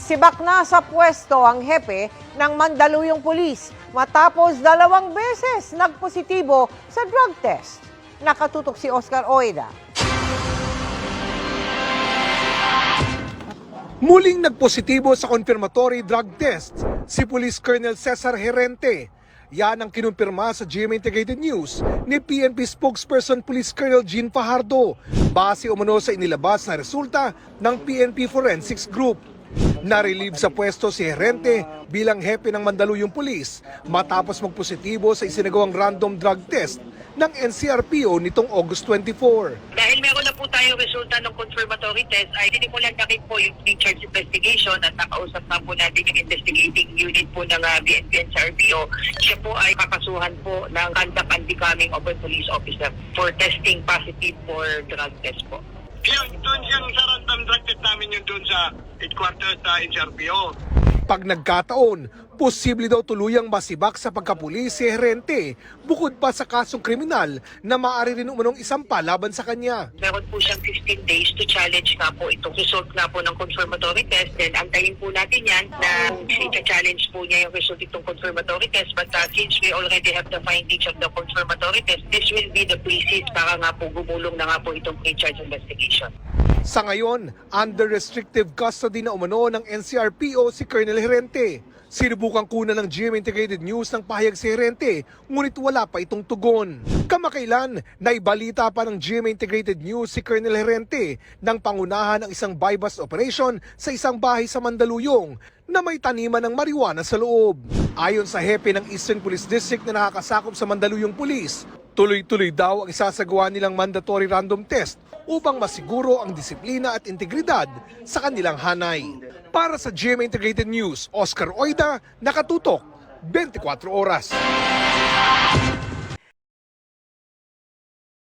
Sibak na sa pwesto ang hepe ng Mandaluyong Police matapos 2 beses nagpositibo sa drug test. Nakatutok si Oscar Oida. Muling nagpositibo sa confirmatory drug test si Police Colonel Cesar Herente. Yan ang kinumpirma sa GMA Integrated News ni PNP spokesperson Police Colonel Jean Fajardo base umano sa inilabas na resulta ng PNP Forensics Group. Na-relieve sa pwesto si Herente bilang hepe ng Mandaluyong Police matapos magpositibo sa isinagawang random drug test ng NCRPO nitong August 24. Dahil meron na po tayong resulta ng confirmatory test, ay sinimulan na rin po yung pre-charge investigation at nakausap na po natin yung investigating unit po ng BNP NCRPO. Siya po ay kakasuhan po ng conduct and becoming of a police officer for testing positive for drug test po. Yung doon yung sa random drug test namin yung doon sa headquarters sa NCRPO. Pag nagkataon, posible daw tuluyang masibak sa pagkapulis si Herente bukod pa sa kasong kriminal na maaari rin umanong isampa laban sa kanya. Meron po siyang 15 days to challenge nga po itong result nga po ng confirmatory test. Then antayin po natin yan na i-challenge po niya yung result itong confirmatory test. But since we already have the findings of the confirmatory test, this will be the basis para nga po gumulong na nga po itong pre-charge investigation. Sa ngayon, under restrictive custody na umano ng NCRPO si Colonel Herente. Sinubukan kuna ng GMA Integrated News ng pahayag si Herente, ngunit wala pa itong tugon. Kamakailan, naibalita pa ng GMA Integrated News si Colonel Herente ng pangunahan ng isang buy-bust operation sa isang bahay sa Mandaluyong na may taniman ng marijuana sa loob. Ayon sa hepe ng Eastern Police District na nakakasakop sa Mandaluyong Police, tuloy-tuloy daw ang isasagawa nilang mandatory random test upang masiguro ang disiplina at integridad sa kanilang hanay. Para sa GMA Integrated News, Oscar Oida, nakatutok, 24 oras.